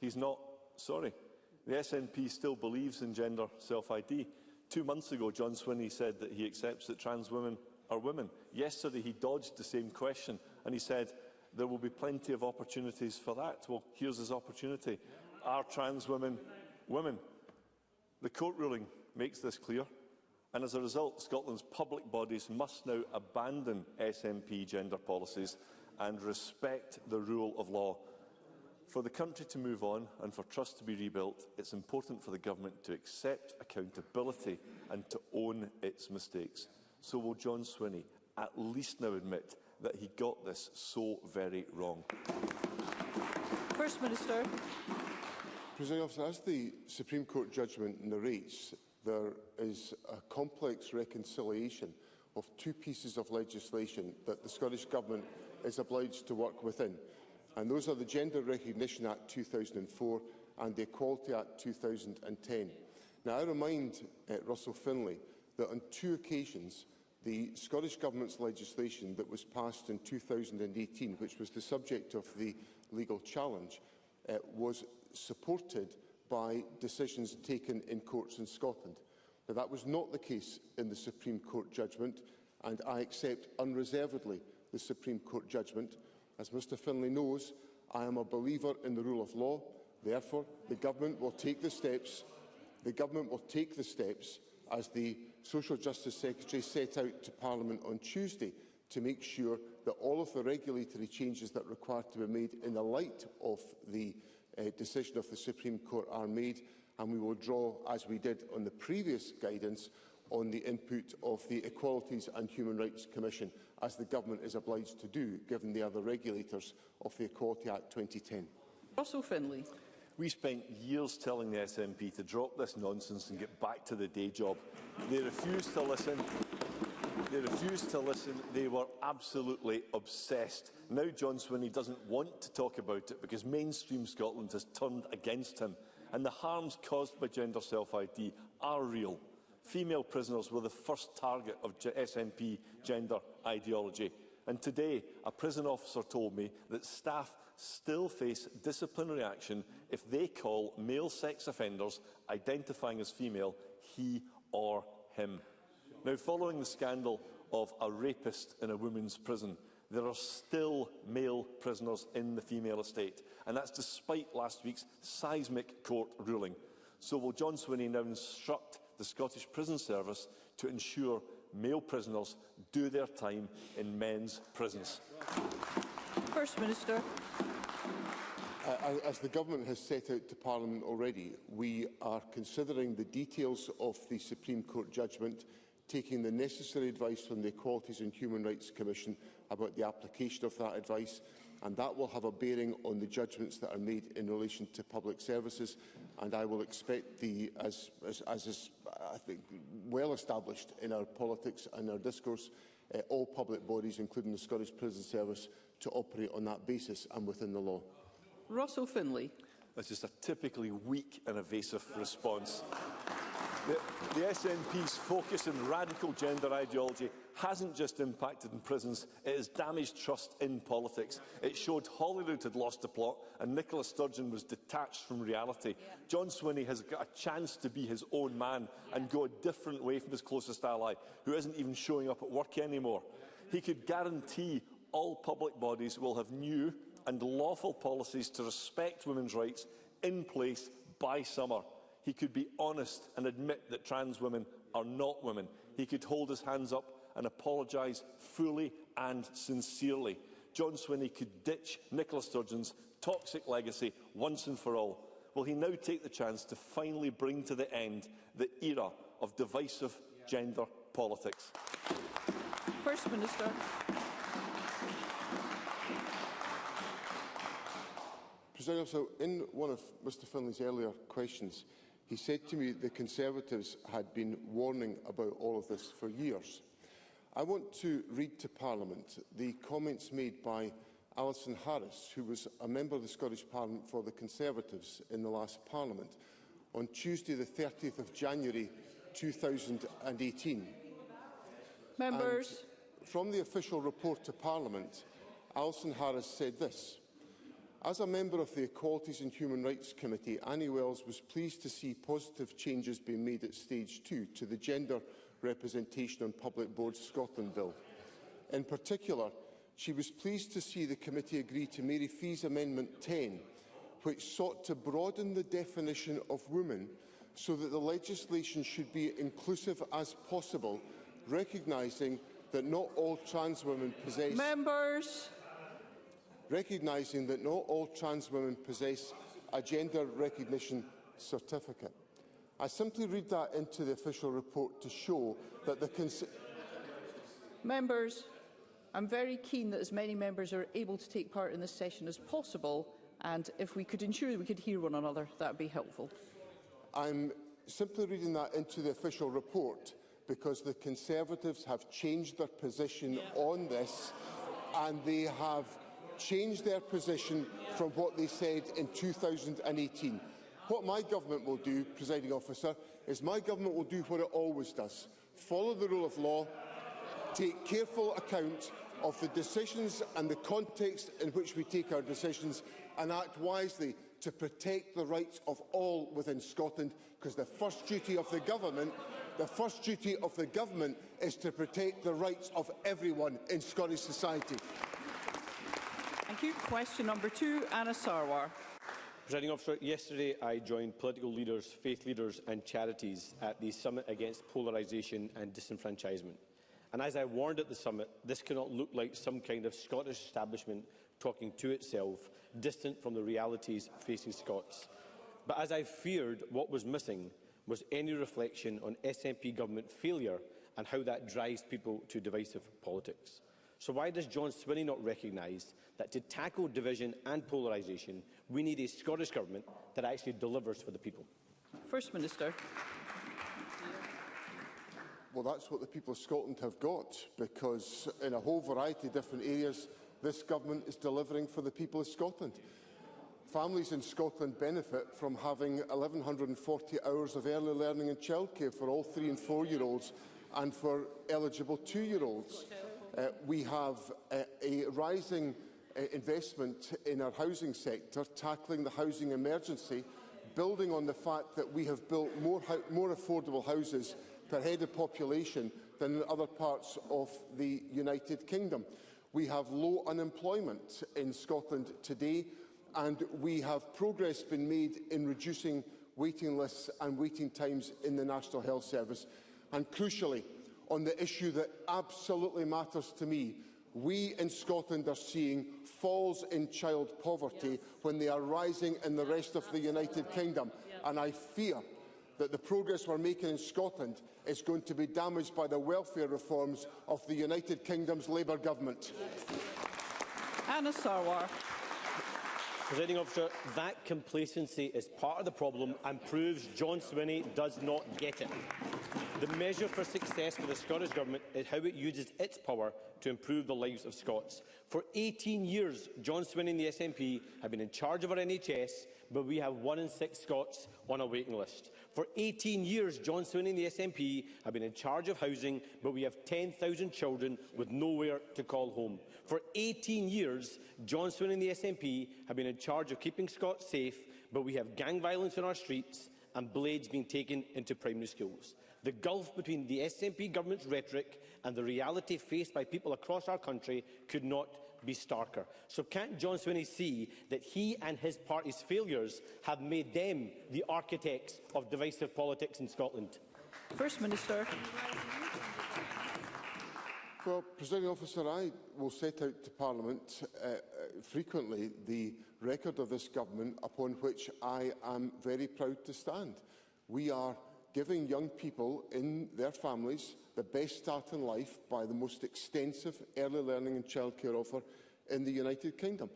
He's not sorry. The SNP still believes in gender self-ID. 2 months ago, John Swinney said that he accepts that trans women are women. Yesterday, he dodged the same question and he said there will be plenty of opportunities for that. Well, here's his opportunity. Are trans women women? The court ruling makes this clear, and as a result, Scotland's public bodies must now abandon SNP gender policies and respect the rule of law. For the country to move on and for trust to be rebuilt, it's important for the government to accept accountability and to own its mistakes. So will John Swinney at least now admit that he got this so very wrong? First Minister. Presiding Officer, as the Supreme Court judgment narrates, there is a complex reconciliation of two pieces of legislation that the Scottish Government is obliged to work within. And those are the Gender Recognition Act 2004 and the Equality Act 2010. Now, I remind Russell Findlay that on two occasions, the Scottish Government's legislation that was passed in 2018, which was the subject of the legal challenge, was supported by decisions taken in courts in Scotland. Now, that was not the case in the Supreme Court judgment, and I accept unreservedly the Supreme Court judgment. As Mr Findlay knows, I am a believer in the rule of law. Therefore, the Government will take the steps. As the Social Justice Secretary set out to Parliament on Tuesday, to make sure that all of the regulatory changes that are required to be made in the light of the decision of the Supreme Court are made, and we will draw, as we did on the previous guidance, on the input of the Equalities and Human Rights Commission, as the Government is obliged to do, given they are the regulators of the Equality Act 2010. Russell Findlay. We spent years telling the SNP to drop this nonsense and get back to the day job. They refused to listen. They were absolutely obsessed. Now John Swinney doesn't want to talk about it because mainstream Scotland has turned against him. And the harms caused by gender self-ID are real. Female prisoners were the first target of SNP gender ideology. And today, a prison officer told me that staff still face disciplinary action if they call male sex offenders identifying as female he or him. Now, following the scandal of a rapist in a women's prison, there are still male prisoners in the female estate, and that's despite last week's seismic court ruling. So will John Swinney now instruct the Scottish Prison Service to ensure male prisoners do their time in men's prisons? First Minister. As the Government has set out to Parliament already, we are considering the details of the Supreme Court judgment, taking the necessary advice from the Equalities and Human Rights Commission about the application of that advice, and that will have a bearing on the judgments that are made in relation to public services. And I will expect, as is, I think, well established in our politics and our discourse, all public bodies, including the Scottish Prison Service, to operate on that basis and within the law. Russell Findlay. That's just a typically weak and evasive response. The SNP's focus on radical gender ideology hasn't just impacted in prisons, it has damaged trust in politics. It showed Holyrood had lost the plot and Nicola Sturgeon was detached from reality. John Swinney has got a chance to be his own man and go a different way from his closest ally, who isn't even showing up at work anymore. He could guarantee all public bodies will have new and lawful policies to respect women's rights in place by summer. He could be honest and admit that trans women are not women. He could hold his hands up and apologise fully and sincerely. John Swinney could ditch Nicola Sturgeon's toxic legacy once and for all. Will he now take the chance to finally bring to the end the era of divisive gender politics? First Minister. President Officer, in one of Mr Findlay's earlier questions, he said to me the Conservatives had been warning about all of this for years. I want to read to Parliament the comments made by Alison Harris, who was a member of the Scottish Parliament for the Conservatives in the last Parliament, on Tuesday the 30th of January 2018. Members. And from the official report to Parliament, Alison Harris said this: As a member of the Equalities and Human Rights Committee, Annie Wells was pleased to see positive changes being made at Stage 2 to the Gender Representation on Public Boards Scotland Bill. In particular, she was pleased to see the committee agree to Mary Fee's Amendment 10, which sought to broaden the definition of woman so that the legislation should be inclusive as possible, recognising that not all trans women possess... Members. Recognising that not all trans women possess a gender recognition certificate. I simply read that into the official report to show that the... Members, I'm very keen that as many members are able to take part in this session as possible, and if we could ensure that we could hear one another, that would be helpful. I'm simply reading that into the official report because the Conservatives have changed their position on this, and they have changed their position from what they said in 2018. What my government will do, Presiding Officer, is my government will do what it always does. Follow the rule of law, take careful account of the decisions and the context in which we take our decisions, and act wisely to protect the rights of all within Scotland, because the first duty of the government is to protect the rights of everyone in Scottish society. Thank you. Question number 2, Anna Sarwar. Presiding Officer, yesterday I joined political leaders, faith leaders and charities at the Summit Against Polarisation and Disenfranchisement. And as I warned at the summit, this cannot look like some kind of Scottish establishment talking to itself, distant from the realities facing Scots. But as I feared, what was missing was any reflection on SNP government failure and how that drives people to divisive politics. So why does John Swinney not recognise that to tackle division and polarisation, we need a Scottish government that actually delivers for the people? First Minister. Well, that's what the people of Scotland have got, because in a whole variety of different areas, this government is delivering for the people of Scotland. Families in Scotland benefit from having 1,140 hours of early learning and childcare for all 3- and 4-year-olds and for eligible 2-year-olds. We have a rising investment in our housing sector, tackling the housing emergency, building on the fact that we have built more affordable houses per head of population than in other parts of the United Kingdom. We have low unemployment in Scotland today, and we have progress been made in reducing waiting lists and waiting times in the National Health Service. And crucially, on the issue that absolutely matters to me, we in Scotland are seeing falls in child poverty when they are rising in the rest of the United Kingdom. And I fear that the progress we're making in Scotland is going to be damaged by the welfare reforms of the United Kingdom's Labour government. Anna Sarwar. Presiding Officer, that complacency is part of the problem and proves John Swinney does not get it. The measure for success for the Scottish Government is how it uses its power to improve the lives of Scots. For 18 years, John Swinney and the SNP have been in charge of our NHS, but we have 1 in 6 Scots on a waiting list. For 18 years, John Swinney and the SNP have been in charge of housing, but we have 10,000 children with nowhere to call home. For 18 years, John Swinney and the SNP have been in charge of keeping Scots safe, but we have gang violence on our streets and blades being taken into primary schools. The gulf between the SNP government's rhetoric and the reality faced by people across our country could not be starker. So can't John Swinney see that he and his party's failures have made them the architects of divisive politics in Scotland? First Minister. Well, Presiding Officer, I will set out to Parliament frequently the record of this government upon which I am very proud to stand. We are giving young people in their families the best start in life by the most extensive early learning and childcare offer in the United Kingdom.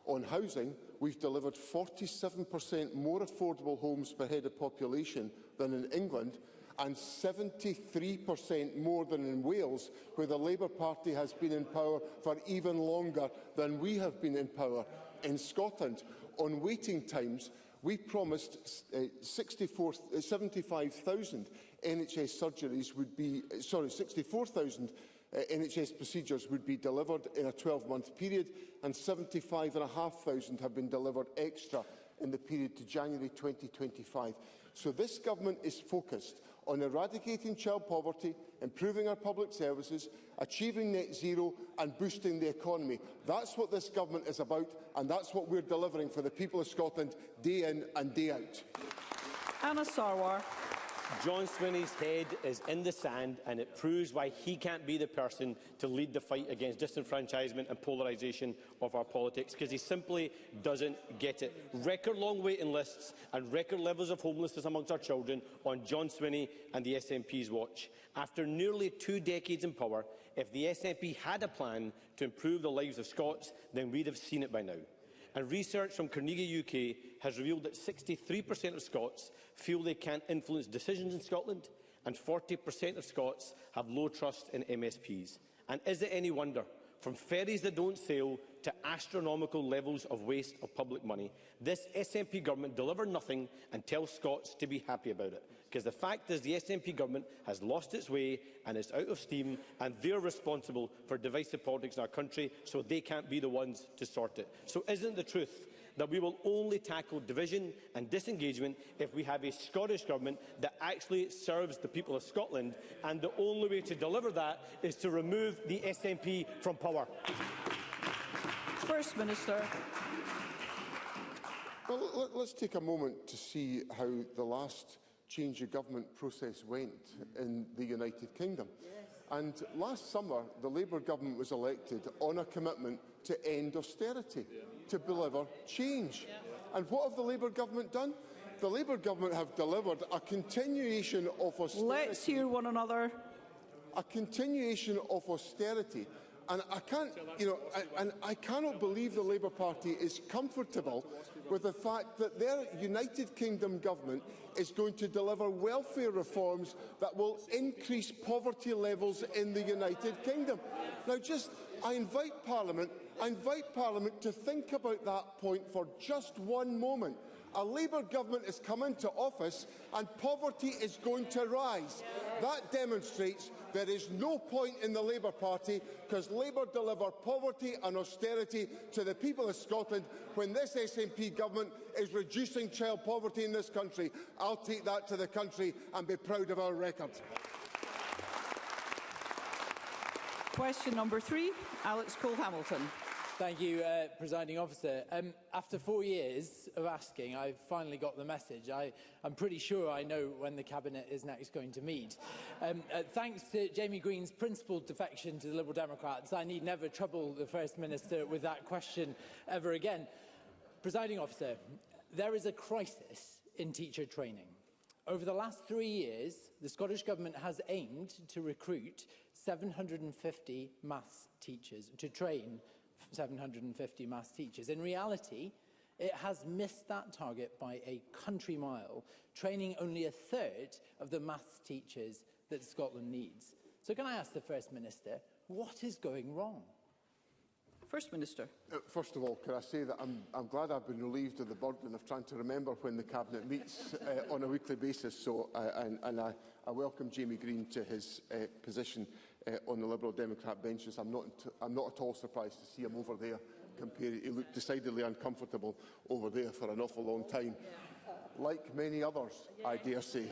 On housing, we've delivered 47% more affordable homes per head of population than in England, and 73% more than in Wales, where the Labour Party has been in power for even longer than we have been in power. In Scotland, on waiting times, we promised 75,000 NHS surgeries would be, 64,000 NHS procedures would be delivered in a 12-month period, and 75,500 have been delivered extra in the period to January 2025. So this government is focused on eradicating child poverty, improving our public services, achieving net zero and boosting the economy. That's what this government is about, and that's what we're delivering for the people of Scotland day in and day out. Anna Sarwar. John Swinney's head is in the sand, and it proves why he can't be the person to lead the fight against disenfranchisement and polarisation of our politics, because he simply doesn't get it. Record-long waiting lists and record levels of homelessness amongst our children on John Swinney and the SNP's watch. After nearly 2 decades in power, if the SNP had a plan to improve the lives of Scots, then we'd have seen it by now. And research from Carnegie UK has revealed that 63% of Scots feel they can't influence decisions in Scotland, and 40% of Scots have low trust in MSPs. And is it any wonder? From ferries that don't sail to astronomical levels of waste of public money, this SNP government deliver nothing and tell Scots to be happy about it. Because the fact is the SNP government has lost its way and is out of steam, and they're responsible for divisive politics in our country, so they can't be the ones to sort it. So isn't the truth that we will only tackle division and disengagement if we have a Scottish government that actually serves the people of Scotland, and the only way to deliver that is to remove the SNP from power? First Minister. Well, let's take a moment to see how the last change of government process went in the United Kingdom. And last summer, the Labour government was elected on a commitment to end austerity, to deliver change. And what have the Labour government done? The Labour government have delivered a continuation of austerity. Let's hear one another. A continuation of austerity. And I can't, I cannot believe the Labour Party is comfortable with the fact that their United Kingdom government is going to deliver welfare reforms that will increase poverty levels in the United Kingdom. Now, I invite Parliament to think about that point for just one moment. A Labour government has come into office and poverty is going to rise. That demonstrates there is no point in the Labour Party, because Labour deliver poverty and austerity to the people of Scotland when this SNP government is reducing child poverty in this country. I'll take that to the country and be proud of our record. Question number 3, Alex Cole-Hamilton. Thank you, Presiding Officer. After 4 years of asking, I've finally got the message. I'm pretty sure I know when the Cabinet is next going to meet. Thanks to Jamie Green's principled defection to the Liberal Democrats, I need never trouble the First Minister with that question ever again. Presiding Officer, there is a crisis in teacher training. Over the last 3 years, the Scottish Government has aimed to recruit 750 maths teachers, to train 750 maths teachers. In reality, it has missed that target by a country mile, training only a third of the maths teachers that Scotland needs. So can I ask the First Minister, what is going wrong? First Minister. First of all, can I say that I'm glad I've been relieved of the burden of trying to remember when the Cabinet meets on a weekly basis. So, I welcome Jamie Green to his position on the Liberal Democrat benches. I'm not at all surprised to see him over there. He looked decidedly uncomfortable over there for an awful long time, like many others, I dare say.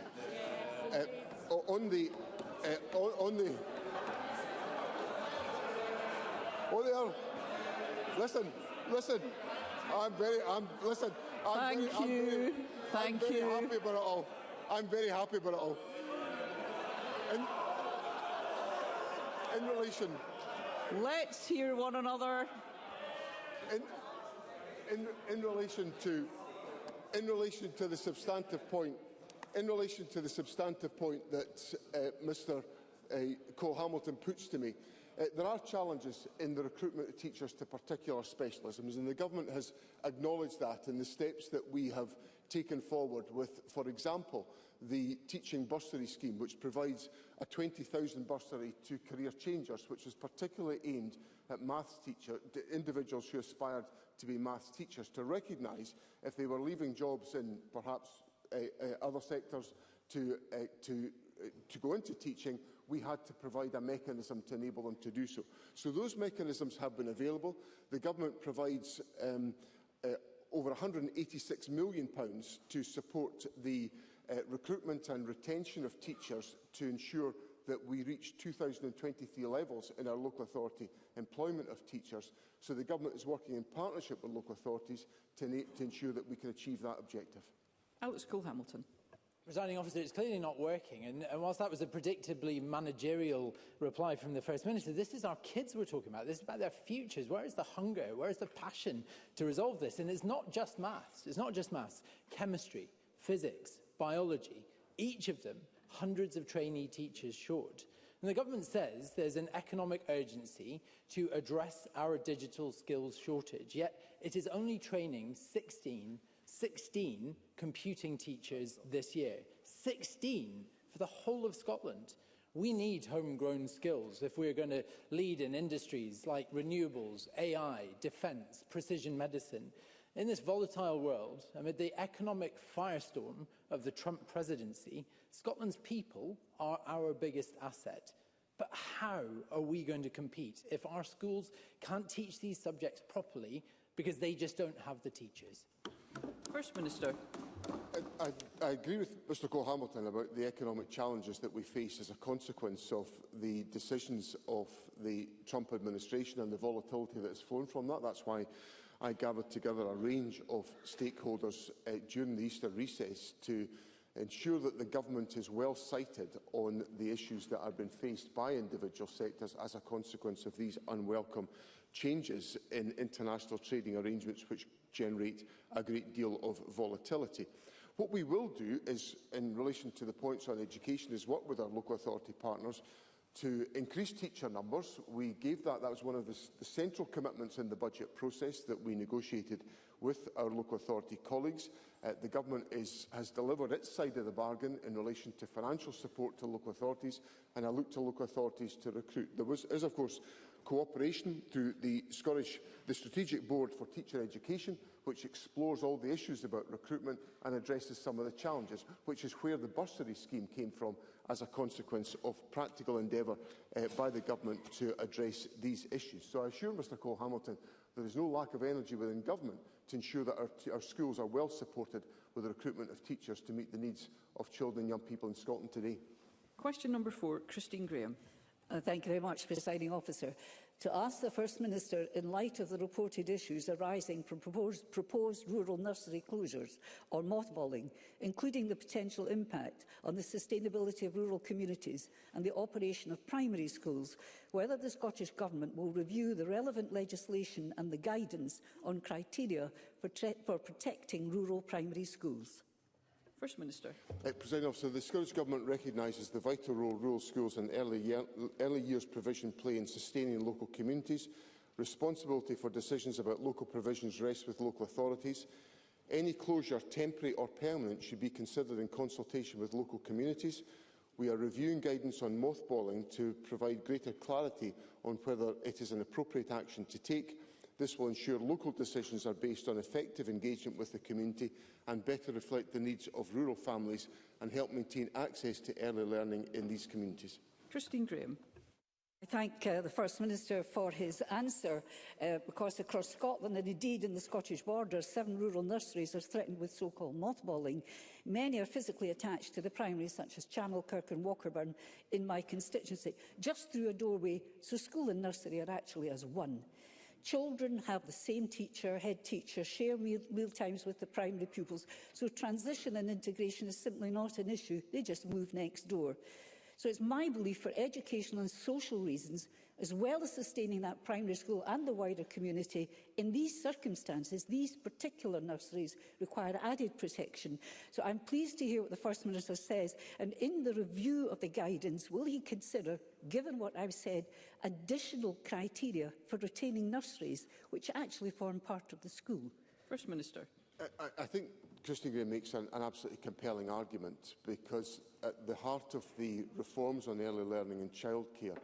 Listen. I'm very happy about it all. I'm very happy about it all. In relation. Let's hear one another. In relation to the substantive point. In relation to the substantive point that Mr. Cole-Hamilton puts to me. There are challenges in the recruitment of teachers to particular specialisms, and the Government has acknowledged that in the steps that we have taken forward with, for example, the Teaching Bursary Scheme, which provides a 20,000 bursary to career changers, which is particularly aimed at individuals who aspired to be maths teachers, to recognise if they were leaving jobs in perhaps other sectors to go into teaching, we had to provide a mechanism to enable them to do so. So those mechanisms have been available. The Government provides over £186 million to support the recruitment and retention of teachers to ensure that we reach 2023 levels in our local authority employment of teachers. So the Government is working in partnership with local authorities to ensure that we can achieve that objective. Alex Cole-Hamilton. Presiding Officer, it's clearly not working. And whilst that was a predictably managerial reply from the First Minister, this is our kids we're talking about. This is about their futures. Where is the hunger? Where is the passion to resolve this? And it's not just maths. It's not just maths. Chemistry, physics, biology, each of them hundreds of trainee teachers short. And the Government says there's an economic urgency to address our digital skills shortage, yet it is only training 16 computing teachers this year. 16 for the whole of Scotland. We need homegrown skills if we're going to lead in industries like renewables, AI, defence, precision medicine. In this volatile world, amid the economic firestorm of the Trump presidency, Scotland's people are our biggest asset. But how are we going to compete if our schools can't teach these subjects properly because they just don't have the teachers? First Minister. I agree with Mr Cole-Hamilton about the economic challenges that we face as a consequence of the decisions of the Trump administration and the volatility that has flown from that. That's why I gathered together a range of stakeholders during the Easter recess to ensure that the Government is well sighted on the issues that are being faced by individual sectors as a consequence of these unwelcome changes in international trading arrangements which generate a great deal of volatility. What we will do is, in relation to the points on education, is work with our local authority partners to increase teacher numbers. We gave that was one of the central commitments in the budget process that we negotiated with our local authority colleagues. The Government has delivered its side of the bargain in relation to financial support to local authorities, and I look to local authorities to recruit. There is, of course, cooperation through the Strategic Board for Teacher Education, which explores all the issues about recruitment and addresses some of the challenges, which is where the bursary scheme came from as a consequence of practical endeavour by the Government to address these issues. So I assure Mr Cole-Hamilton there is no lack of energy within Government to ensure that our schools are well supported with the recruitment of teachers to meet the needs of children and young people in Scotland today. Question number 4, Christine Graham. Thank you very much, Presiding Officer. To ask the First Minister, in light of the reported issues arising from proposed rural nursery closures or mothballing, including the potential impact on the sustainability of rural communities and the operation of primary schools, whether the Scottish Government will review the relevant legislation and the guidance on criteria for protecting rural primary schools. First Minister. Presiding Officer, the Scottish Government recognises the vital role rural schools and early years provision play in sustaining local communities. Responsibility for decisions about local provisions rests with local authorities. Any closure, temporary or permanent, should be considered in consultation with local communities. We are reviewing guidance on mothballing to provide greater clarity on whether it is an appropriate action to take. This will ensure local decisions are based on effective engagement with the community and better reflect the needs of rural families and help maintain access to early learning in these communities. Christine Graham. I thank the First Minister for his answer, because across Scotland and indeed in the Scottish borders, 7 rural nurseries are threatened with so-called mothballing. Many are physically attached to the primaries, such as Channelkirk and Walkerburn in my constituency, just through a doorway, so school and nursery are actually as one. Children have the same teacher, head teacher, share meal times with the primary pupils, so transition and integration is simply not an issue. They just move next door. So it's my belief, for educational and social reasons, as well as sustaining that primary school and the wider community, in these circumstances, these particular nurseries require added protection. So I'm pleased to hear what the First Minister says, and in the review of the guidance, will he consider, given what I've said, additional criteria for retaining nurseries, which actually form part of the school? First Minister. I think Christine Graham makes an absolutely compelling argument, because at the heart of the reforms on early learning and childcare,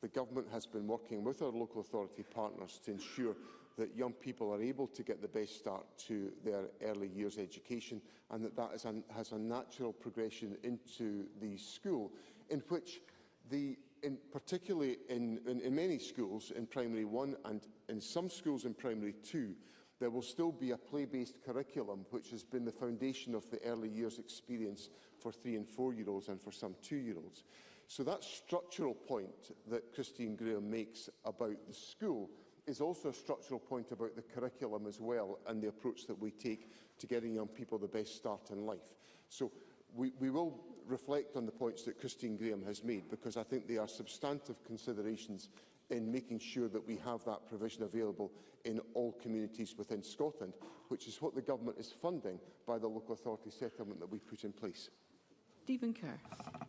the Government has been working with our local authority partners to ensure that young people are able to get the best start to their early years education, and that has a natural progression into the school, in which particularly in many schools in Primary 1 and in some schools in Primary 2, there will still be a play-based curriculum, which has been the foundation of the early years experience for 3- and 4-year-olds and for some 2-year-olds. So that structural point that Christine Graham makes about the school is also a structural point about the curriculum as well, and the approach that we take to getting young people the best start in life. So we will reflect on the points that Christine Graham has made, because I think they are substantive considerations in making sure that we have that provision available in all communities within Scotland, which is what the Government is funding by the local authority settlement that we put in place. Stephen Kerr.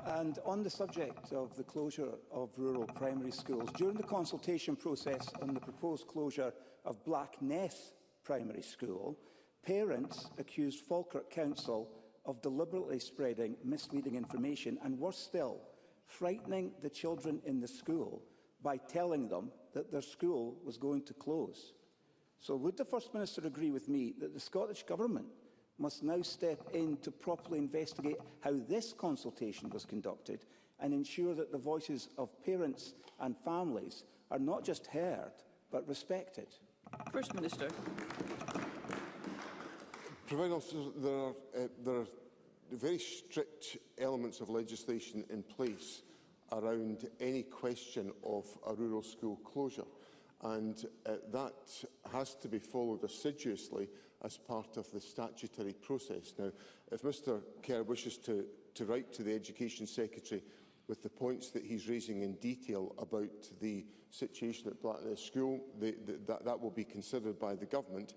And on the subject of the closure of rural primary schools, during the consultation process on the proposed closure of Blackness Primary School, parents accused Falkirk Council of deliberately spreading misleading information and, worse still, frightening the children in the school by telling them that their school was going to close. So would the First Minister agree with me that the Scottish Government must now step in to properly investigate how this consultation was conducted and ensure that the voices of parents and families are not just heard but respected? First Minister. Providing officers, there are very strict elements of legislation in place around any question of a rural school closure, and that has to be followed assiduously as part of the statutory process. Now, if Mr Kerr wishes to write to the Education Secretary with the points that he's raising in detail about the situation at Blackness School, that will be considered by the Government.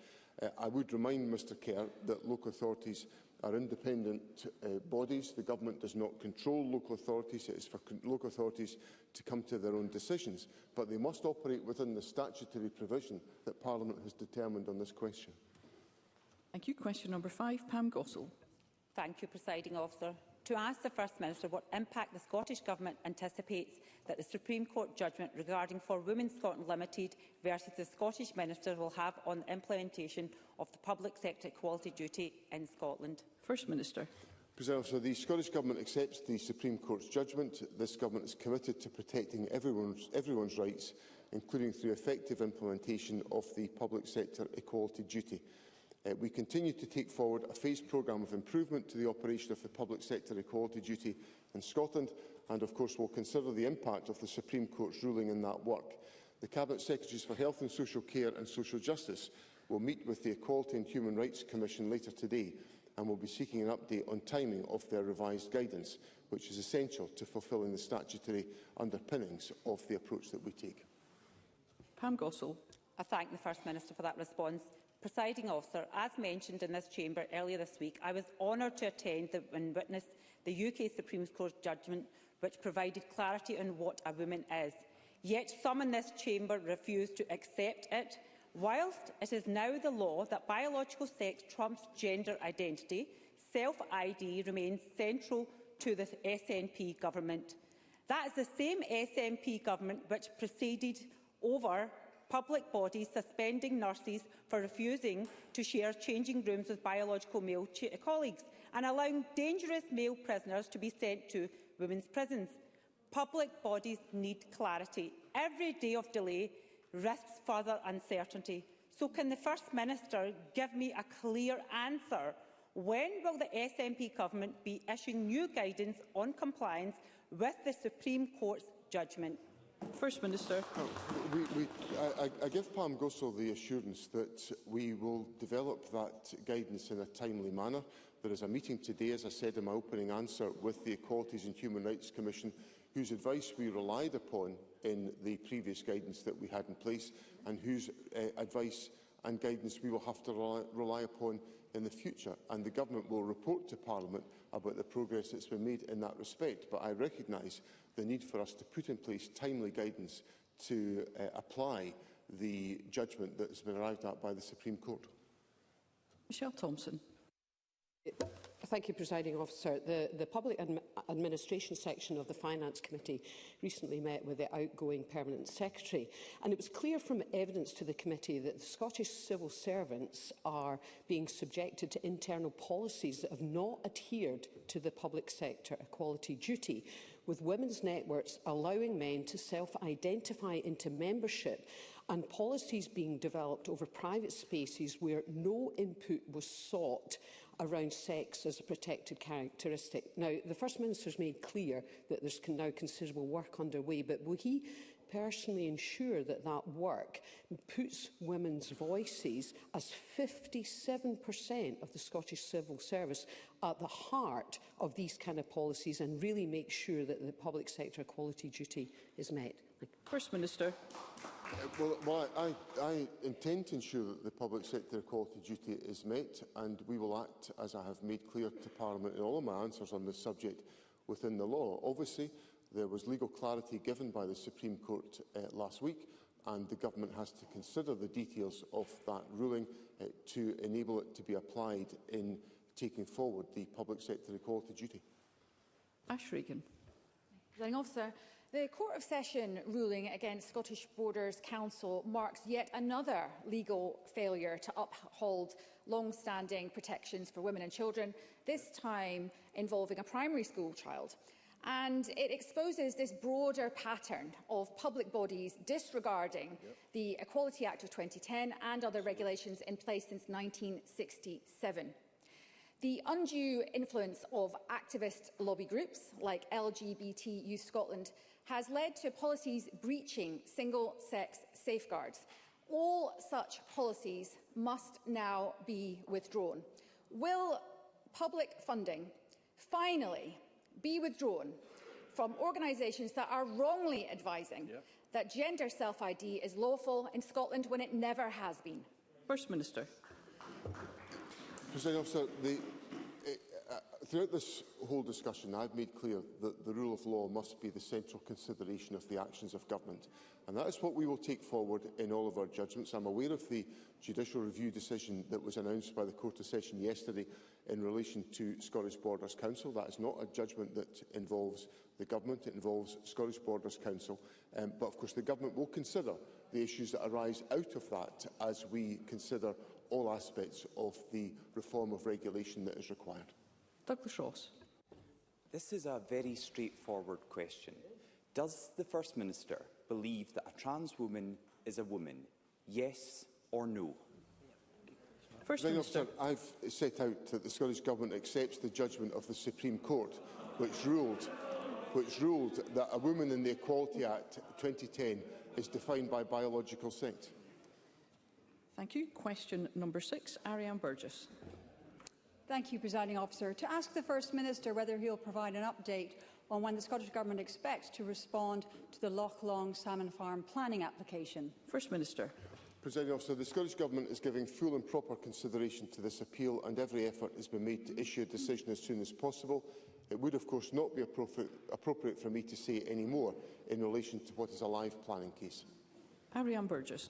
I would remind Mr Kerr that local authorities are independent bodies. The Government does not control local authorities. It is for local authorities to come to their own decisions, but they must operate within the statutory provision that Parliament has determined on this question. Thank you. Question number 5, Pam Gossel. Thank you, Presiding Officer. To ask the First Minister what impact the Scottish Government anticipates that the Supreme Court judgment regarding For Women Scotland Limited versus the Scottish Minister will have on the implementation of the public sector equality duty in Scotland. First Minister. President, so the Scottish Government accepts the Supreme Court's judgment. This Government is committed to protecting everyone's rights, including through effective implementation of the public sector equality duty. We continue to take forward a phased programme of improvement to the operation of the public sector equality duty in Scotland, and of course will consider the impact of the Supreme Court's ruling in that work. The Cabinet Secretaries for Health and Social Care and Social Justice will meet with the Equality and Human Rights Commission later today and will be seeking an update on timing of their revised guidance, which is essential to fulfilling the statutory underpinnings of the approach that we take. Pam Gossel. I thank the First Minister for that response. Presiding Officer, as mentioned in this chamber earlier this week, I was honoured to attend and witness the UK Supreme Court judgment which provided clarity on what a woman is. Yet some in this chamber refused to accept it. Whilst it is now the law that biological sex trumps gender identity, self-ID remains central to the SNP government. That is the same SNP government which presided over public bodies suspending nurses for refusing to share changing rooms with biological male colleagues and allowing dangerous male prisoners to be sent to women's prisons. Public bodies need clarity. Every day of delay risks further uncertainty. So can the First Minister give me a clear answer? When will the SNP government be issuing new guidance on compliance with the Supreme Court's judgment? First Minister. I give Pam Gossel the assurance that we will develop that guidance in a timely manner. There is a meeting today, as I said in my opening answer, with the Equalities and Human Rights Commission, whose advice we relied upon in the previous guidance that we had in place, and whose advice and guidance we will have to rely upon in the future. And the Government will report to Parliament about the progress that's been made in that respect. But I recognise the need for us to put in place timely guidance to apply the judgment that has been arrived at by the Supreme Court. Michelle Thompson. Thank you, Presiding Officer. The Public Administration section of the Finance Committee recently met with the outgoing Permanent Secretary, and it was clear from evidence to the committee that the Scottish civil servants are being subjected to internal policies that have not adhered to the public sector equality duty, with women's networks allowing men to self-identify into membership and policies being developed over private spaces where no input was sought around sex as a protected characteristic. Now, the First Minister has made clear that there's now considerable work underway, but will he personally ensure that that work puts women's voices as 57% of the Scottish civil service at the heart of these kind of policies and really make sure that the public sector equality duty is met? First Minister. Well, I intend to ensure that the public sector equality duty is met, and we will act, as I have made clear to Parliament in all of my answers on this subject, within the law. Obviously, there was legal clarity given by the Supreme Court last week, and the Government has to consider the details of that ruling to enable it to be applied in taking forward the public sector equality duty. Ash Regan. Presiding Officer, the Court of Session ruling against Scottish Borders Council marks yet another legal failure to uphold long-standing protections for women and children, this time involving a primary school child. And it exposes this broader pattern of public bodies disregarding the Equality Act of 2010 and other regulations in place since 1967. The undue influence of activist lobby groups like LGBT Youth Scotland has led to policies breaching single-sex safeguards. All such policies must now be withdrawn. Will public funding finally be withdrawn from organisations that are wrongly advising that gender self-ID is lawful in Scotland when it never has been? First Minister. Presiding Officer, throughout this whole discussion, I have made clear that the rule of law must be the central consideration of the actions of government, and that is what we will take forward in all of our judgments. I am aware of the judicial review decision that was announced by the Court of Session yesterday in relation to Scottish Borders Council. That is not a judgment that involves the Government, it involves Scottish Borders Council. But of course the Government will consider the issues that arise out of that as we consider all aspects of the reform of regulation that is required. Douglas Ross. This is a very straightforward question. Does the First Minister believe that a trans woman is a woman? Yes or no? First Minister. I have set out that the Scottish Government accepts the judgment of the Supreme Court, which ruled that a woman in the Equality Act 2010 is defined by biological sex. Thank you. Question number 6, Ariane Burgess. Thank you, Presiding Officer. To ask the First Minister whether he will provide an update on when the Scottish Government expects to respond to the Loch Long Salmon Farm planning application. First Minister. Presiding Officer, the Scottish Government is giving full and proper consideration to this appeal, and every effort has been made to issue a decision as soon as possible. It would, of course, not be appropriate for me to say any more in relation to what is a live planning case. Ariane Burgess.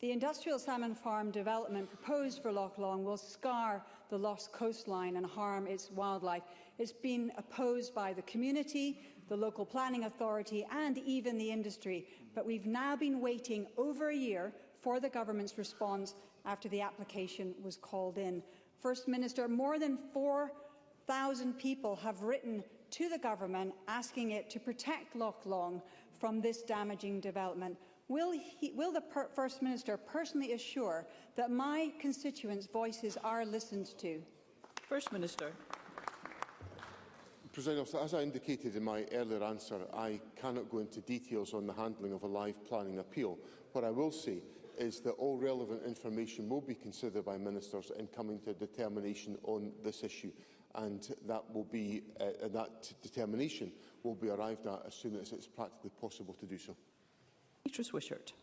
The industrial salmon farm development proposed for Loch Long will scar the lost coastline and harm its wildlife. It's been opposed by the community, the local planning authority and even the industry. But we've now been waiting over a year for the government's response after the application was called in. First Minister, more than 4,000 people have written to the government asking it to protect Loch Long from this damaging development. Will the First Minister personally assure that my constituents' voices are listened to? First Minister. Presiding Officer, as I indicated in my earlier answer, I cannot go into details on the handling of a live planning appeal. What I will say is that all relevant information will be considered by ministers in coming to a determination on this issue, and that determination will be arrived at as soon as it is practically possible to do so. Beatrice Wishart.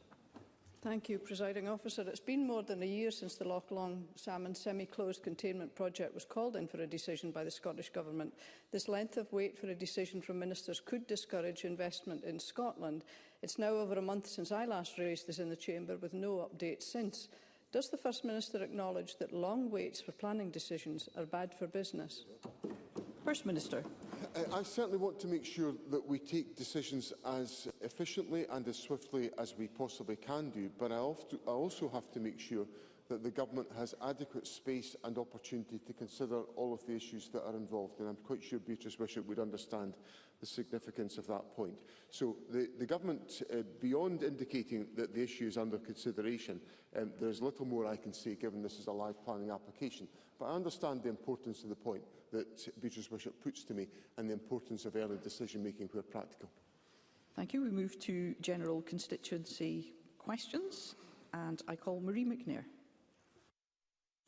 Thank you, Presiding Officer. It's been more than a year since the Loch Long Salmon semi-closed containment project was called in for a decision by the Scottish Government. This length of wait for a decision from ministers could discourage investment in Scotland. It's now over a month since I last raised this in the Chamber, with no update since. Does the First Minister acknowledge that long waits for planning decisions are bad for business? First Minister. I certainly want to make sure that we take decisions as efficiently and as swiftly as we possibly can do, but I also have to make sure that the Government has adequate space and opportunity to consider all of the issues that are involved, and I'm quite sure Beatrice Wishart would understand the significance of that point. So the Government, beyond indicating that the issue is under consideration, there is little more I can say given this is a live planning application, but I understand the importance of the point that Beatrice Wishart puts to me and the importance of early decision-making where practical. Thank you. We move to general constituency questions, and I call Marie McNair.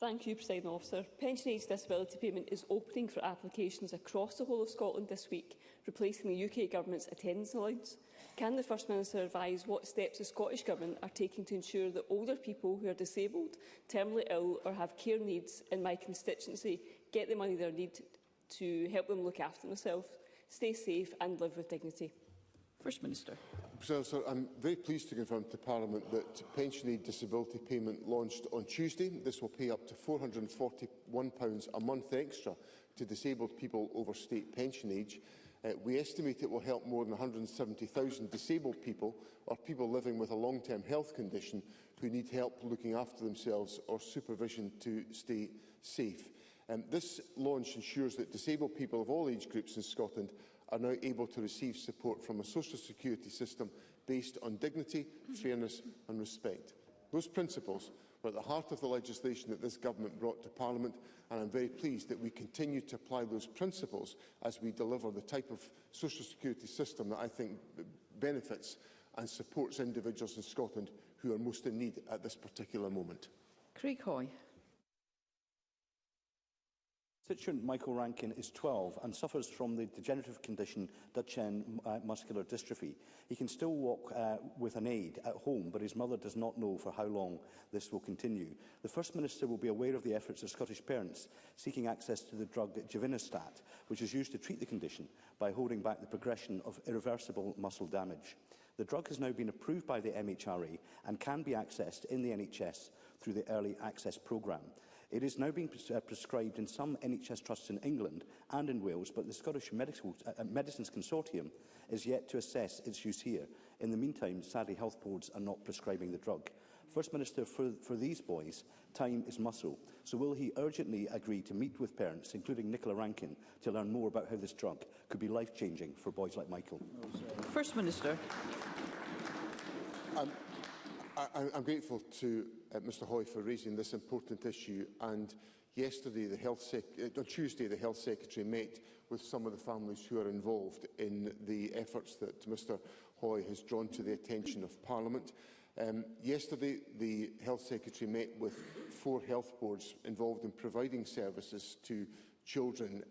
Thank you, Presiding Officer. Pension age disability payment is opening for applications across the whole of Scotland this week, replacing the UK Government's attendance allowance. Can the First Minister advise what steps the Scottish Government are taking to ensure that older people who are disabled, terminally ill or have care needs in my constituency get the money they need to help them look after themselves, stay safe and live with dignity? First Minister. Sir, I'm very pleased to confirm to Parliament that pension aid disability payment launched on Tuesday. This will pay up to £441 a month extra to disabled people over state pension age. We estimate it will help more than 170,000 disabled people or people living with a long-term health condition who need help looking after themselves or supervision to stay safe. This launch ensures that disabled people of all age groups in Scotland are now able to receive support from a social security system based on dignity, fairness and respect. Those principles were at the heart of the legislation that this Government brought to Parliament, and I'm very pleased that we continue to apply those principles as we deliver the type of social security system that I think benefits and supports individuals in Scotland who are most in need at this particular moment. Craig Hoy. Constituent Michael Rankin is 12 and suffers from the degenerative condition Duchenne muscular dystrophy. He can still walk with an aid at home, but his mother does not know for how long this will continue. The First Minister will be aware of the efforts of Scottish parents seeking access to the drug Givinostat, which is used to treat the condition by holding back the progression of irreversible muscle damage. The drug has now been approved by the MHRA and can be accessed in the NHS through the Early Access Programme. It is now being prescribed in some NHS trusts in England and in Wales, but the Scottish Medicines Consortium is yet to assess its use here. In the meantime, sadly, health boards are not prescribing the drug. First Minister, for these boys, time is muscle. So will he urgently agree to meet with parents, including Nicola Rankin, to learn more about how this drug could be life-changing for boys like Michael? First Minister. I'm grateful to Mr Hoy for raising this important issue, and yesterday, on Tuesday, the Health Secretary met with some of the families who are involved in the efforts that Mr Hoy has drawn to the attention of Parliament. Yesterday, the Health Secretary met with 4 health boards involved in providing services to children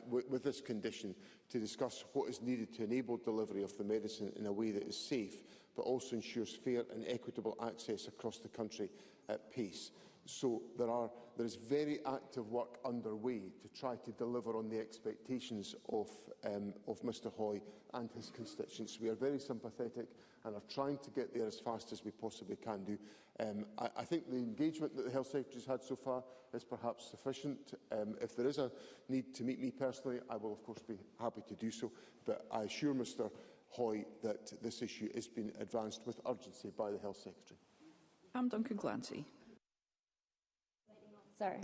with this condition to discuss what is needed to enable delivery of the medicine in a way that is safe, but also ensures fair and equitable access across the country at pace. So there is very active work underway to try to deliver on the expectations of Mr Hoy and his constituents. We are very sympathetic and are trying to get there as fast as we possibly can do. I think the engagement that the Health Secretary has had so far is perhaps sufficient. If there is a need to meet me personally, I will of course be happy to do so, but I assure Mr Hoy that this issue is being advanced with urgency by the Health Secretary. Duncan Glancy. Sir.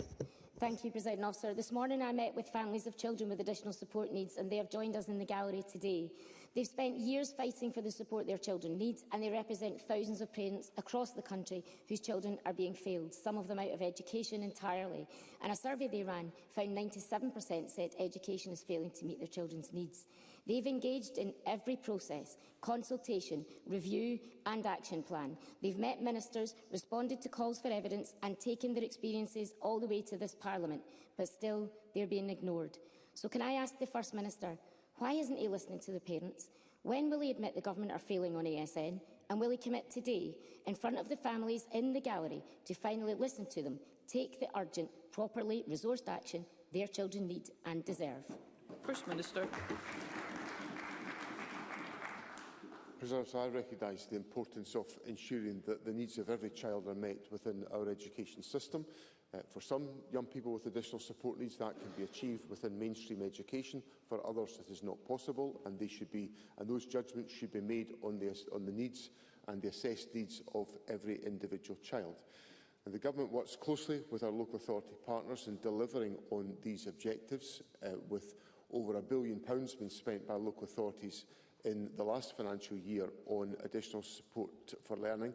Thank you, Presiding Officer. This morning I met with families of children with additional support needs, and they have joined us in the gallery today. They've spent years fighting for the support their children need, and they represent thousands of parents across the country whose children are being failed, some of them out of education entirely. And a survey they ran found 97% said education is failing to meet their children's needs. They've engaged in every process, consultation, review and action plan. They've met ministers, responded to calls for evidence and taken their experiences all the way to this Parliament, but still they're being ignored. So can I ask the First Minister, why isn't he listening to the parents? When will he admit the Government are failing on ASN? And will he commit today, in front of the families in the gallery, to finally listen to them, take the urgent, properly resourced action their children need and deserve? First Minister. Presiding, I recognise the importance of ensuring that the needs of every child are met within our education system. For some young people with additional support needs, that can be achieved within mainstream education. For others, it is not possible, and those judgments should be made on the needs and the assessed needs of every individual child. And the Government works closely with our local authority partners in delivering on these objectives, with over £1 billion being spent by local authorities in the last financial year on additional support for learning.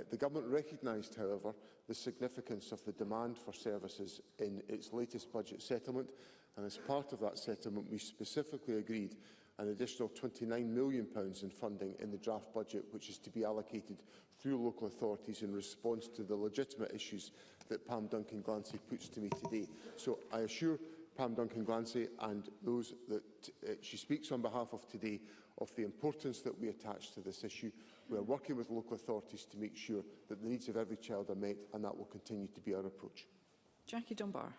The Government recognised, however, the significance of the demand for services in its latest budget settlement, and as part of that settlement we specifically agreed an additional £29 million in funding in the draft budget, which is to be allocated through local authorities in response to the legitimate issues that Pam Duncan-Glancy puts to me today. So I assure Pam Duncan-Glancy and those that she speaks on behalf of today of the importance that we attach to this issue. We are working with local authorities to make sure that the needs of every child are met, and that will continue to be our approach. Jackie Dunbar.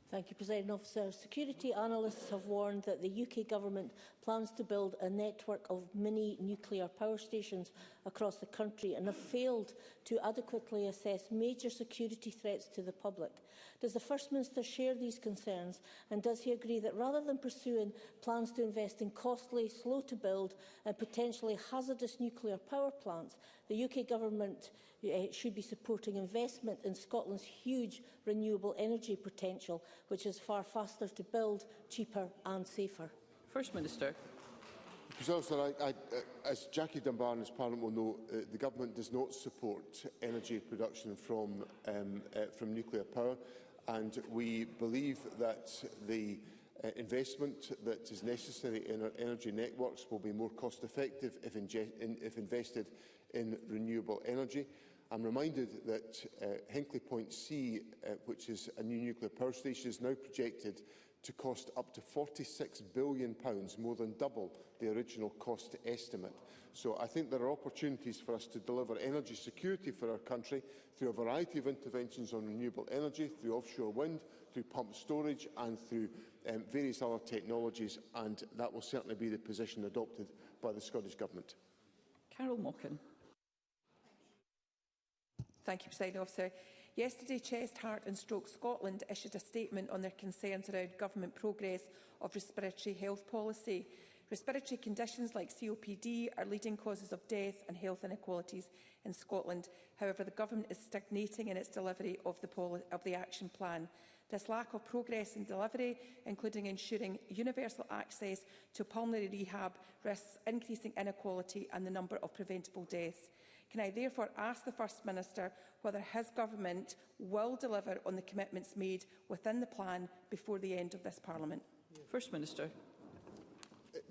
Thank you, Presiding Officer. Security analysts have warned that the UK Government plans to build a network of mini nuclear power stations across the country and have failed to adequately assess major security threats to the public. Does the First Minister share these concerns, and does he agree that rather than pursuing plans to invest in costly, slow-to-build and potentially hazardous nuclear power plants, the UK Government should be supporting investment in Scotland's huge renewable energy potential, which is far faster to build, cheaper and safer? First Minister. As Jackie Dunbar and as Parliament will know, the Government does not support energy production from nuclear power, and we believe that the investment that is necessary in our energy networks will be more cost-effective if invested in renewable energy. I'm reminded that Hinkley Point C, which is a new nuclear power station, is now projected to cost up to £46 billion, more than double the original cost estimate. So I think there are opportunities for us to deliver energy security for our country through a variety of interventions on renewable energy, through offshore wind, through pumped storage and through various other technologies, and that will certainly be the position adopted by the Scottish Government. Carol Mockin. Thank you, Presiding Officer. Yesterday, Chest, Heart and Stroke Scotland issued a statement on their concerns around government progress of respiratory health policy. Respiratory conditions like COPD are leading causes of death and health inequalities in Scotland. However, the Government is stagnating in its delivery of the action plan. This lack of progress in delivery, including ensuring universal access to pulmonary rehab, risks increasing inequality and the number of preventable deaths. Can I therefore ask the First Minister whether his government will deliver on the commitments made within the plan before the end of this Parliament? First Minister.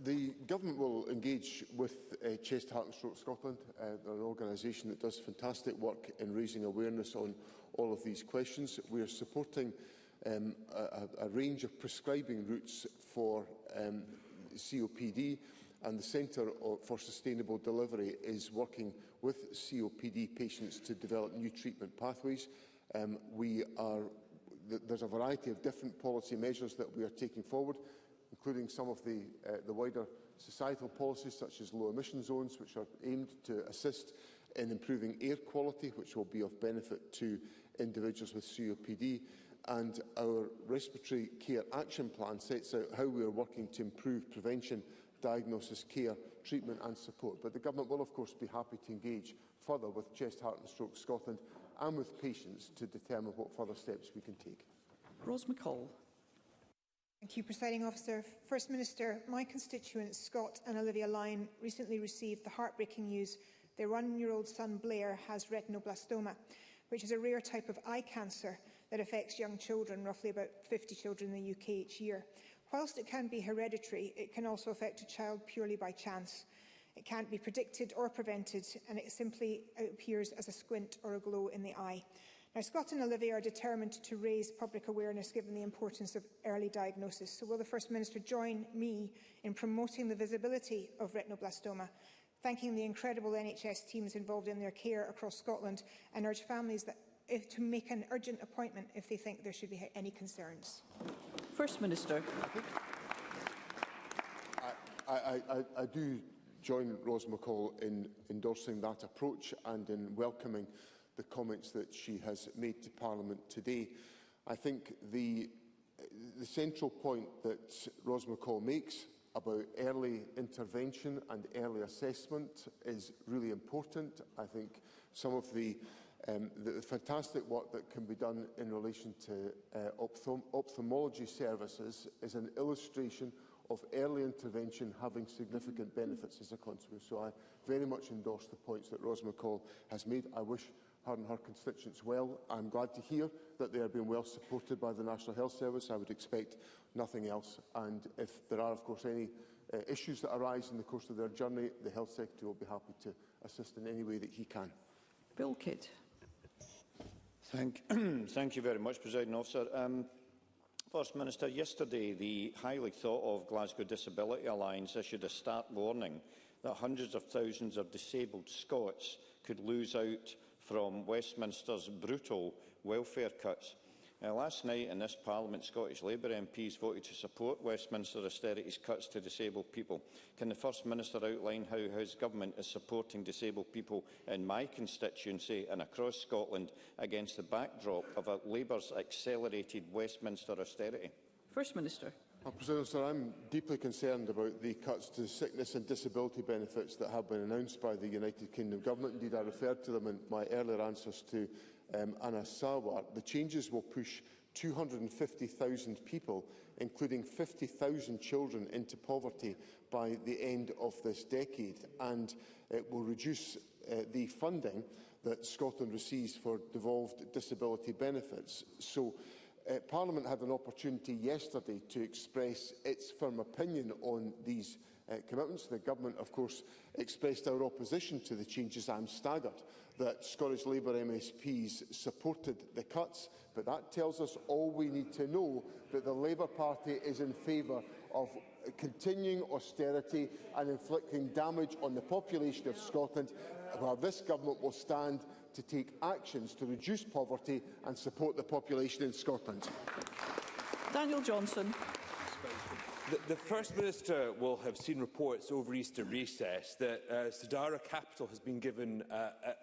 The Government will engage with Chest, Heart and Stroke Scotland, an organisation that does fantastic work in raising awareness on all of these questions. We are supporting a range of prescribing routes for COPD, and the Centre for Sustainable Delivery is working with COPD patients to develop new treatment pathways. There's a variety of different policy measures that we are taking forward, including some of the wider societal policies such as low emission zones, which are aimed to assist in improving air quality, which will be of benefit to individuals with COPD. And our Respiratory Care Action Plan sets out how we are working to improve prevention, diagnosis, care, treatment and support. But the Government will, of course, be happy to engage further with Chest, Heart and Stroke Scotland and with patients to determine what further steps we can take. Ros McCall. Thank you, Presiding Officer. First Minister, my constituents, Scott and Olivia Lyon, recently received the heartbreaking news their 1-year-old son Blair has retinoblastoma, which is a rare type of eye cancer that affects young children, roughly about 50 children in the UK each year. Whilst it can be hereditary, it can also affect a child purely by chance. It can't be predicted or prevented, and it simply appears as a squint or a glow in the eye. Now, Scott and Olivia are determined to raise public awareness given the importance of early diagnosis. So will the First Minister join me in promoting the visibility of retinoblastoma, thanking the incredible NHS teams involved in their care across Scotland, and urge families to make an urgent appointment if they think there should be any concerns? First Minister. I do join Ros McCall in endorsing that approach and in welcoming the comments that she has made to Parliament today. I think the central point that Ros McCall makes about early intervention and early assessment is really important. I think some of the fantastic work that can be done in relation to ophthalmology services is an illustration of early intervention having significant benefits as a consequence. So I very much endorse the points that Ros McCall has made. I wish her and her constituents well. I'm glad to hear that they are being well supported by the National Health Service. I would expect nothing else. And if there are, of course, any issues that arise in the course of their journey, the Health Secretary will be happy to assist in any way that he can. Bill Kidd. Thank you very much, Presiding Officer. First Minister, yesterday the highly thought of Glasgow Disability Alliance issued a stark warning that hundreds of thousands of disabled Scots could lose out from Westminster's brutal welfare cuts. Last night in this Parliament, Scottish Labour MPs voted to support Westminster austerities cuts to disabled people. Can the First Minister outline how his government is supporting disabled people in my constituency and across Scotland against the backdrop of Labour's accelerated Westminster austerity? First Minister. President, I'm deeply concerned about the cuts to sickness and disability benefits that have been announced by the United Kingdom Government. Indeed, I referred to them in my earlier answers to Anna Sarwar. The changes will push 250,000 people, including 50,000 children, into poverty by the end of this decade, and it will reduce the funding that Scotland receives for devolved disability benefits. So Parliament had an opportunity yesterday to express its firm opinion on these commitments. The Government, of course, expressed our opposition to the changes. I'm staggered that Scottish Labour MSPs supported the cuts, but that tells us all we need to know, that the Labour Party is in favour of continuing austerity and inflicting damage on the population of Scotland, while this Government will stand to take actions to reduce poverty and support the population in Scotland. Daniel Johnson. The First Minister will have seen reports over Easter recess that Sidara Capital has been given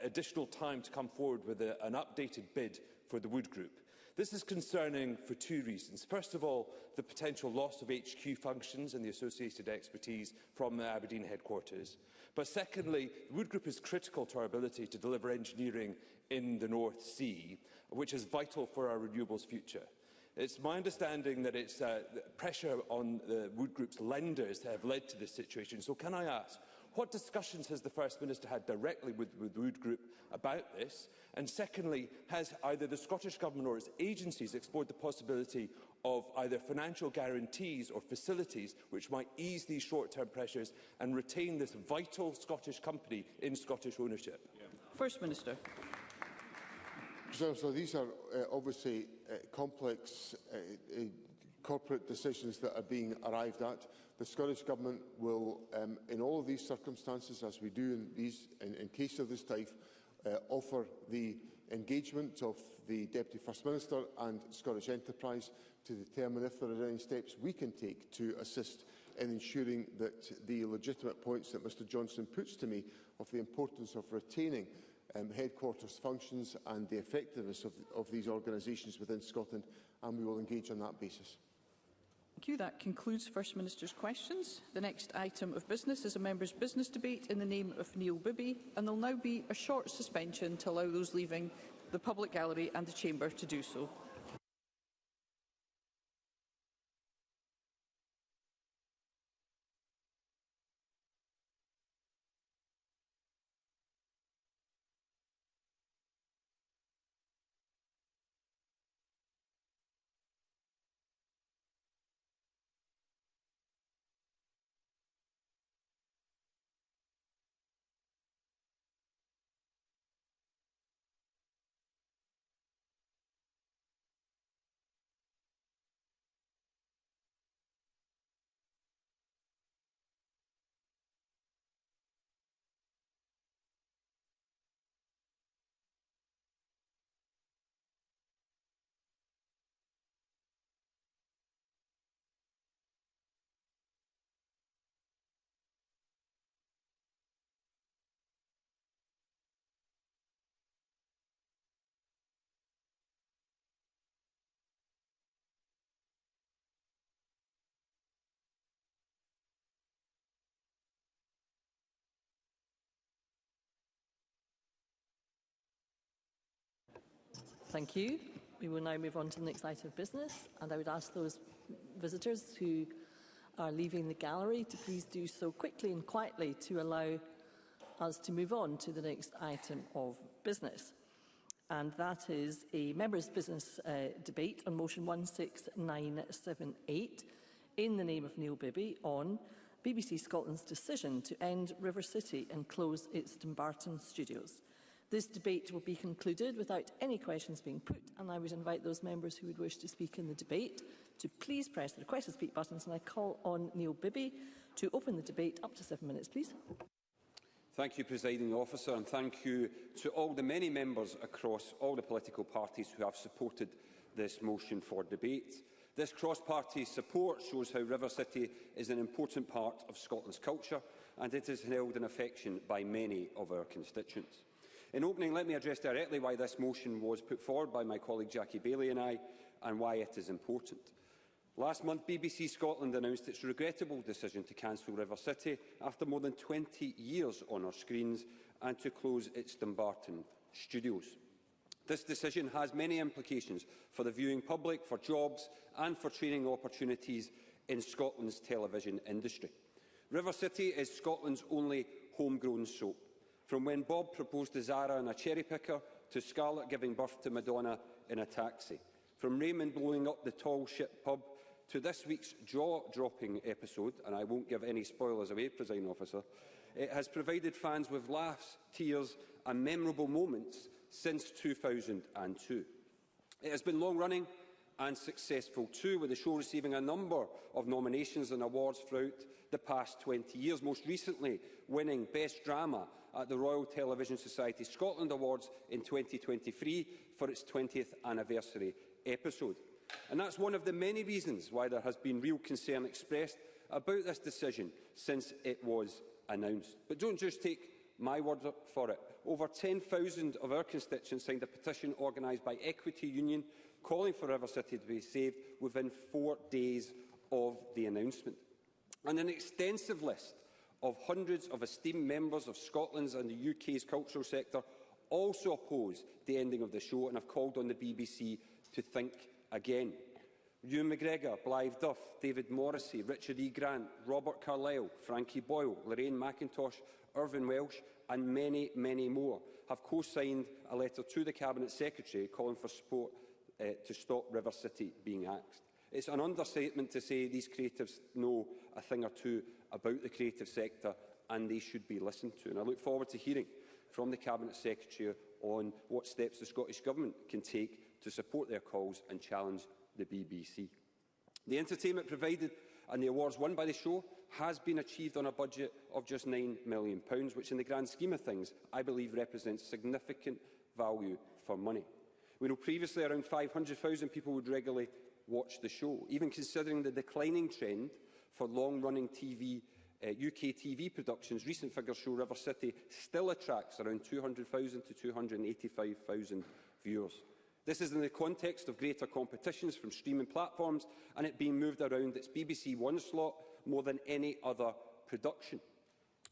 additional time to come forward with an updated bid for the Wood Group. This is concerning for two reasons. First of all, the potential loss of HQ functions and the associated expertise from the Aberdeen headquarters. But secondly, the Wood Group is critical to our ability to deliver engineering in the North Sea, which is vital for our renewables future. It's my understanding that it's pressure on the Wood Group's lenders that have led to this situation. So can I ask, what discussions has the First Minister had directly with the Wood Group about this? And secondly, has either the Scottish Government or its agencies explored the possibility of either financial guarantees or facilities which might ease these short-term pressures and retain this vital Scottish company in Scottish ownership? First Minister. So these are obviously complex corporate decisions that are being arrived at. The Scottish Government will, in all of these circumstances, as we do in case of this type, offer the engagement of the Deputy First Minister and Scottish Enterprise to determine if there are any steps we can take to assist in ensuring that the legitimate points that Mr Johnson puts to me of the importance of retaining headquarters functions and the effectiveness of these organisations within Scotland, and we will engage on that basis. Thank you. That concludes First Minister's questions. The next item of business is a member's business debate in the name of Neil Bibby, and there will now be a short suspension to allow those leaving the public gallery and the chamber to do so. Thank you. We will now move on to the next item of business, and I would ask those visitors who are leaving the gallery to please do so quickly and quietly to allow us to move on to the next item of business. And that is a members' business debate on motion 16978 in the name of Neil Bibby on BBC Scotland's decision to end River City and close its Dumbarton studios. This debate will be concluded without any questions being put, and I would invite those members who would wish to speak in the debate to please press the request to speak buttons, and I call on Neil Bibby to open the debate. Up to 7 minutes, please. Thank you, Presiding Officer, and thank you to all the many members across all the political parties who have supported this motion for debate. This cross-party support shows how River City is an important part of Scotland's culture, and it is held in affection by many of our constituents. In opening, let me address directly why this motion was put forward by my colleague Jackie Baillie and I, and why it is important. Last month, BBC Scotland announced its regrettable decision to cancel River City after more than 20 years on our screens and to close its Dumbarton studios. This decision has many implications for the viewing public, for jobs and for training opportunities in Scotland's television industry. River City is Scotland's only homegrown soap. From when Bob proposed to Zara in a cherry picker, to Scarlett giving birth to Madonna in a taxi. From Raymond blowing up the Tall Ship pub, to this week's jaw-dropping episode, and I won't give any spoilers away, Presiding Officer, it has provided fans with laughs, tears and memorable moments since 2002. It has been long-running and successful too, with the show receiving a number of nominations and awards throughout the past 20 years, most recently winning Best Drama at the Royal Television Society Scotland Awards in 2023 for its 20th anniversary episode. And that's one of the many reasons why there has been real concern expressed about this decision since it was announced. But don't just take my word for it. Over 10,000 of our constituents signed a petition organised by Equity Union calling for River City to be saved within 4 days of the announcement. And an extensive list of hundreds of esteemed members of Scotland's and the UK's cultural sector also oppose the ending of the show and have called on the BBC to think again. Ewan McGregor, Blythe Duff, David Morrissey, Richard E. Grant, Robert Carlyle, Frankie Boyle, Lorraine McIntosh, Irvine Welsh and many, many more have co-signed a letter to the Cabinet Secretary calling for support to stop River City being axed. It's an understatement to say these creatives know a thing or two about the creative sector and they should be listened to. And I look forward to hearing from the Cabinet Secretary on what steps the Scottish Government can take to support their calls and challenge the BBC. The entertainment provided and the awards won by the show has been achieved on a budget of just £9 million, which in the grand scheme of things I believe represents significant value for money. We know previously around 500,000 people would regularly watch the show. Even considering the declining trend for long-running UK TV productions, recent figures show River City still attracts around 200,000 to 285,000 viewers. This is in the context of greater competitions from streaming platforms and it being moved around its BBC One slot more than any other production.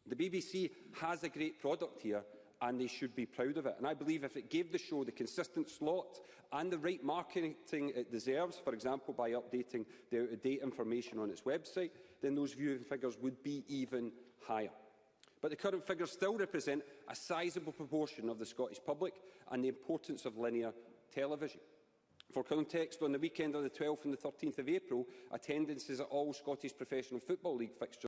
The BBC has a great product here and they should be proud of it. And I believe if it gave the show the consistent slot and the right marketing it deserves, for example by updating the out-of-date information on its website, then those viewing figures would be even higher. But the current figures still represent a sizable proportion of the Scottish public and the importance of linear television. For context, on the weekend of the 12th and the 13th of April, attendances at all Scottish Professional Football League fixtures